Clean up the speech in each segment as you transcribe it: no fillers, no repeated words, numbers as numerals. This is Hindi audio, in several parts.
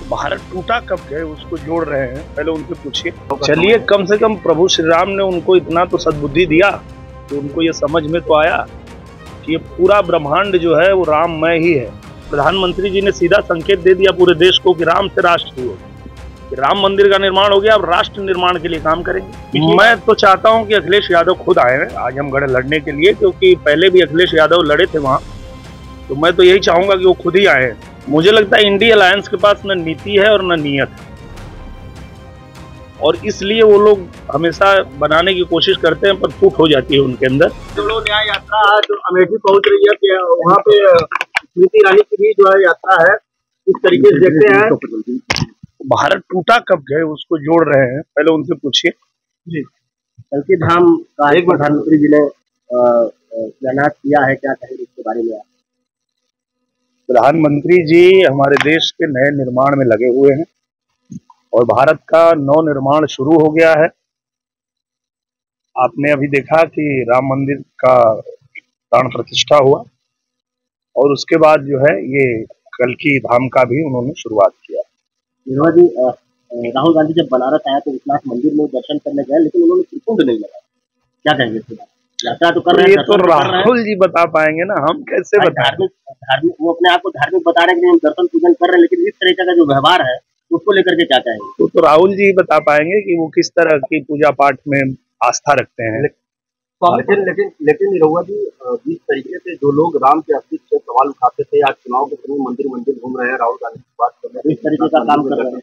भारत टूटा कब गए उसको जोड़ रहे हैं, पहले उनसे पूछिए। चलिए, कम से कम प्रभु श्री राम ने उनको इतना तो सद्बुद्धि दिया कि उनको ये समझ में तो आया कि ये पूरा ब्रह्मांड जो है वो राममय ही है। प्रधानमंत्री जी ने सीधा संकेत दे दिया पूरे देश को कि राम से राष्ट्र हो, कि राम मंदिर का निर्माण हो गया, अब राष्ट्र निर्माण के लिए काम करेंगे। मैं तो चाहता हूं कि अखिलेश यादव खुद आए हैं आजमगढ़ लड़ने के लिए, क्योंकि पहले भी अखिलेश यादव लड़े थे वहां, तो मैं तो यही चाहूंगा कि वो खुद ही आए। मुझे लगता है इंडिया अलायंस के पास न नीति है और न नियत है, और इसलिए वो लोग हमेशा बनाने की कोशिश करते हैं पर फूट हो जाती है उनके अंदर। जोड़ो न्याय यात्रा आज अमेठी पहुंच रही है कि वहाँ पे स्मृति ईरानी की भी जो है यात्रा है, इस तरीके से देखते हैं। भारत टूटा कब गए उसको जोड़ रहे हैं, पहले उनसे पूछिए। जी, कलकी धाम का एक प्रधानमंत्री जी ने शिलान्यास किया है, क्या कहेंगे इसके बारे में? प्रधानमंत्री जी हमारे देश के नए निर्माण में लगे हुए हैं और भारत का नव निर्माण शुरू हो गया है। आपने अभी देखा कि राम मंदिर का प्राण प्रतिष्ठा हुआ और उसके बाद जो है ये कल्की धाम का भी उन्होंने शुरुआत किया। निर्मला जी, राहुल गांधी जब बनारस आया तो विश्वनाथ मंदिर में दर्शन करने गए, लेकिन उन्होंने त्रिकुंड नहीं लगाया, क्या कहेंगे इसके बारे में? यात्रा तो कर रहे हैं, ये तो राहुल जी बता पाएंगे ना, हम कैसे बताएं? धार्मिक वो अपने आप को धार्मिक बता रहे हैं कि हम दर्शन पूजन कर रहे हैं, लेकिन इस तरीके का जो व्यवहार है उसको लेकर के क्या कहेंगे? तो राहुल जी बता पाएंगे कि वो किस तरह की पूजा पाठ में आस्था रखते हैं। लेकिन निरहुआ जी, जिस तरीके से जो लोग राम के अस्तित्व से सवाल उठाते थे, आज चुनाव के समय मंदिर मंदिर घूम रहे हैं, राहुल गांधी की बात कर रहे हैं, इस तरीके का काम कर रहे हैं।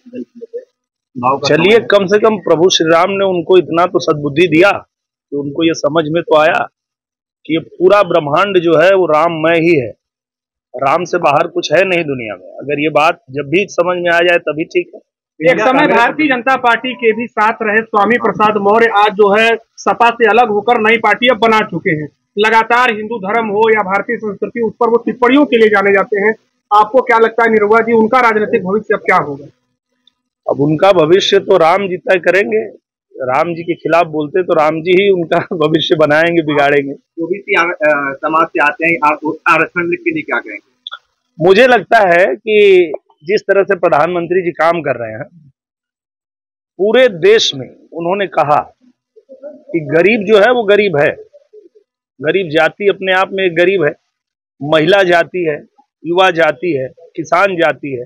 चलिए, कम से कम प्रभु श्री राम ने उनको इतना तो सद्बुद्धि दिया कि उनको ये समझ में तो आया कि ये पूरा ब्रह्मांड जो है वो राममय ही है, राम से बाहर कुछ है नहीं दुनिया में। अगर ये बात जब भी समझ में आ जाए तभी ठीक है। एक समय भारतीय जनता पार्टी के भी साथ रहे स्वामी प्रसाद मौर्य आज जो है सपा से अलग होकर नई पार्टी अब बना चुके हैं। लगातार हिंदू धर्म हो या भारतीय संस्कृति, उस पर वो टिप्पणियों के लिए जाने जाते हैं। आपको क्या लगता है निरहुआ जी, उनका राजनीतिक भविष्य अब क्या होगा? अब उनका भविष्य तो राम जी तय करेंगे। राम जी के खिलाफ बोलते तो राम जी ही उनका भविष्य बनाएंगे, बिगाड़ेंगे। ओबीसी समाज से आते हैं, आप आरक्षण के लिए क्या कहेंगे? मुझे लगता है कि जिस तरह से प्रधानमंत्री जी काम कर रहे हैं पूरे देश में, उन्होंने कहा कि गरीब जो है वो गरीब है, गरीब जाति अपने आप में एक गरीब है, महिला जाति है, युवा जाति है, किसान जाति है,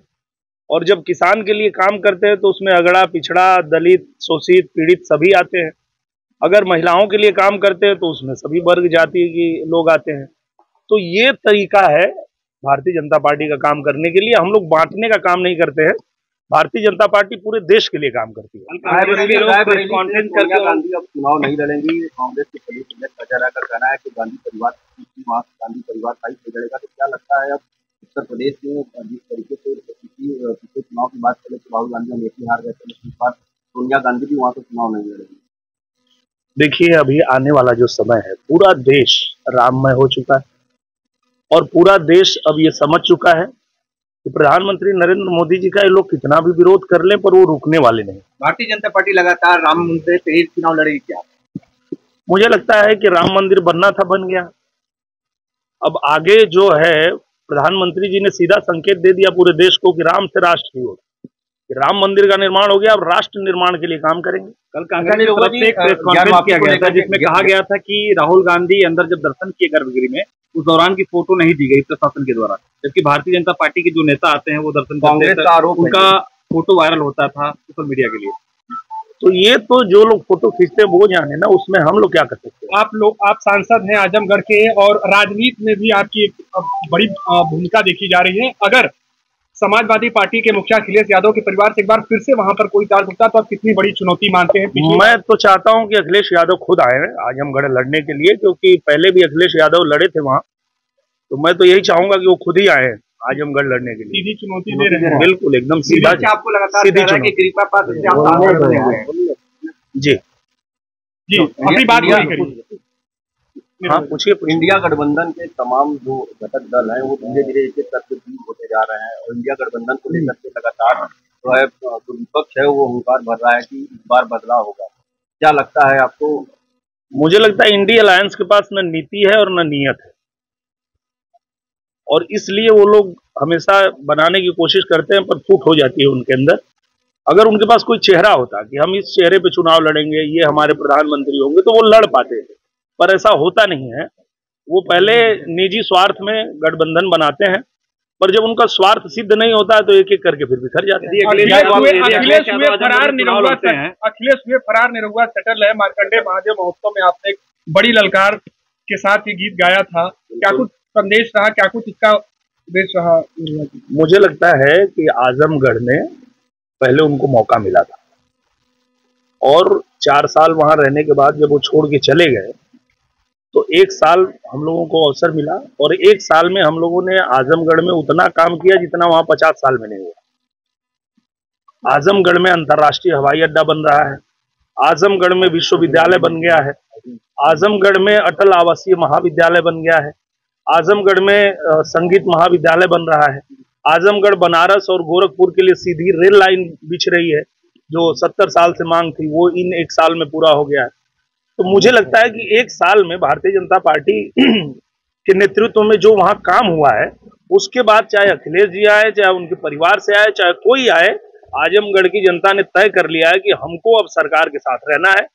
और जब किसान के लिए काम करते हैं तो उसमें अगड़ा पिछड़ा, दलित, शोषित, पीड़ित सभी आते हैं। अगर महिलाओं के लिए काम करते हैं तो उसमें सभी वर्ग जाति के लोग आते हैं। तो ये तरीका है भारतीय जनता पार्टी का काम करने के लिए। हम लोग बांटने का काम नहीं करते हैं, भारतीय जनता पार्टी पूरे देश के लिए काम करती है। गांधी अब चुनाव नहीं लड़ेंगी, कांग्रेस के प्रदेश अध्यक्ष अजय राय का कहना है कि गांधी परिवार का ही लड़ेगा, तो क्या लगता है अब उत्तर प्रदेश में जिस तरीके से पिछले चुनाव की बात करें तो राहुल गांधी अमेठी हार गए थे, इस बार सोनिया गांधी भी वहां से चुनाव नहीं लड़ेंगी? देखिए, अभी आने वाला जो समय है पूरा देश राममय हो चुका है और पूरा देश अब ये समझ चुका है कि प्रधानमंत्री नरेंद्र मोदी जी का ये लोग कितना भी विरोध कर लें पर वो रुकने वाले नहीं। भारतीय जनता पार्टी लगातार राम मंदिर पे ही चुनाव लड़ेगी क्या? मुझे लगता है कि राम मंदिर बनना था, बन गया। अब आगे जो है प्रधानमंत्री जी ने सीधा संकेत दे दिया पूरे देश को कि राम से राष्ट्र हो, कि राम मंदिर का निर्माण हो गया, अब राष्ट्र निर्माण के लिए काम करेंगे। कल कांग्रेस की तरफ से एक प्रेस कॉन्फ्रेंस किया गया था जिसमें कहा गया था कि राहुल गांधी अंदर जब दर्शन किए गर्भगृह में, उस दौरान की फोटो नहीं दी गई प्रशासन के द्वारा, जबकि भारतीय जनता पार्टी के जो नेता आते हैं वो दर्शन करते हैं, उनका फोटो वायरल होता था सोशल मीडिया के लिए। तो ये तो जो लोग फोटो खींचते हैं वो जाने ना, उसमें हम लोग क्या कर सकते हैं? आप सांसद हैं आजमगढ़ के और राजनीति में भी आपकी एक बड़ी भूमिका देखी जा रही है। अगर समाजवादी पार्टी के मुखिया अखिलेश यादव के परिवार से एक बार फिर से वहां पर कोई चार्ज उठता तो आप कितनी बड़ी चुनौती मानते हैं? मैं तो चाहता हूं कि अखिलेश यादव खुद आए हैं आजमगढ़ लड़ने के लिए, क्योंकि पहले भी अखिलेश यादव लड़े थे वहां, तो मैं तो यही चाहूंगा कि वो खुद ही आए आजमगढ़ लड़ने के लिए। सीधी चुनौती दे रहे हैं? बिल्कुल, एकदम सीधा। आपको लगातार सीधी जी जी, अपनी बात करिए। हाँ, पूछिए। इंडिया गठबंधन के तमाम जो घटक दल हैं वो धीरे धीरे एक एक करके दूर होते जा रहे हैं और इंडिया गठबंधन को लेकर के लगातार जो है जो विपक्ष है वो हुंकार भर रहा है कि इस बार बदलाव होगा। क्या लगता है आपको? मुझे लगता है इंडिया अलायंस के पास न नीति है और न नियत है, और इसलिए वो लोग हमेशा बनाने की कोशिश करते हैं, पर फूट हो जाती है उनके अंदर। अगर उनके पास कोई चेहरा होता कि हम इस चेहरे पे चुनाव लड़ेंगे, ये हमारे प्रधानमंत्री होंगे, तो वो लड़ पाते थे, पर ऐसा होता नहीं है। वो पहले निजी स्वार्थ में गठबंधन बनाते हैं, पर जब उनका स्वार्थ सिद्ध नहीं होता है तो एक एक करके फिर बिखर जाते हैं। अखिलेश हुए फरार निरहुआ सेटल है। मार्कंडेय महादेव महोत्सव में आपने एक बड़ी ललकार के साथ ये गीत गाया था, क्या कुछ संदेश रहा, क्या कुछ इसका उद्देश्य रहा? मुझे लगता है कि आजमगढ़ में पहले उनको मौका मिला था और 4 साल वहां रहने के बाद जब वो छोड़ के चले गए तो 1 साल हम लोगों को अवसर मिला, और 1 साल में हम लोगों ने आजमगढ़ में उतना काम किया जितना वहां 50 साल में नहीं हुआ। आजमगढ़ में अंतर्राष्ट्रीय हवाई अड्डा बन रहा है, आजमगढ़ में विश्वविद्यालय बन गया है, आजमगढ़ में अटल आवासीय महाविद्यालय बन गया है, आजमगढ़ में संगीत महाविद्यालय बन रहा है, आजमगढ़ बनारस और गोरखपुर के लिए सीधी रेल लाइन बिछ रही है, जो 70 साल से मांग थी वो इन 1 साल में पूरा हो गया है। तो मुझे लगता है कि 1 साल में भारतीय जनता पार्टी के नेतृत्व में जो वहां काम हुआ है, उसके बाद चाहे अखिलेश जी आए, चाहे उनके परिवार से आए, चाहे कोई आए, आजमगढ़ की जनता ने तय कर लिया है कि हमको अब सरकार के साथ रहना है।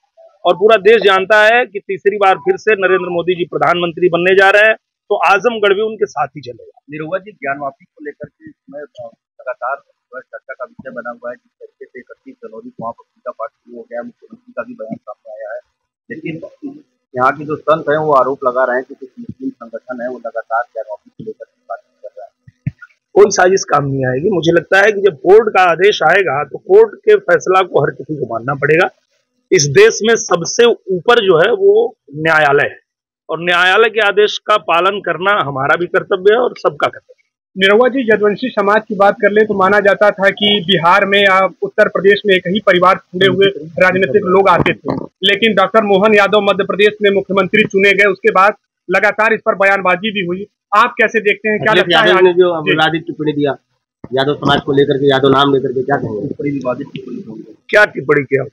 और पूरा देश जानता है कि तीसरी बार फिर से नरेंद्र मोदी जी प्रधानमंत्री बनने जा रहे हैं, तो आजमगढ़ भी उनके साथ ही चलेगा। निरहुआ जी, ज्ञान वापी को लेकर के इसमें लगातार चर्चा का विषय बना हुआ है। जिस तरीके से 31 जनवरी को वहाँ पर पूजा पाठ शुरू हो गया, मुख्यमंत्री का भी बयान सामने आया है, लेकिन यहाँ के जो संत हैं वो आरोप लगा रहे हैं कि कुछ मुस्लिम संगठन है वो लगातार ज्ञान वापी को लेकर बातचीत कर रहा है। कोई साजिश काम नहीं आएगी। मुझे लगता है कि जब कोर्ट का आदेश आएगा तो कोर्ट के फैसला को हर किसी को मानना पड़ेगा। इस देश में सबसे ऊपर जो है वो न्यायालय है, और न्यायालय के आदेश का पालन करना हमारा भी कर्तव्य है और सबका कर्तव्य है। निरहुआ जी, यदुवंशी समाज की बात कर ले तो माना जाता था कि बिहार में या उत्तर प्रदेश में एक ही परिवार से जुड़े हुए राजनीतिक लोग आते थे, लेकिन डॉक्टर मोहन यादव मध्य प्रदेश में मुख्यमंत्री चुने गए, उसके बाद लगातार इस पर बयानबाजी भी हुई। आप कैसे देखते हैं, क्या लगता है? ने जो विवादित टिप्पणी दिया यादव समाज को लेकर के, यादव नाम लेकर के, क्या कहेंगे? क्या टिप्पणी किया?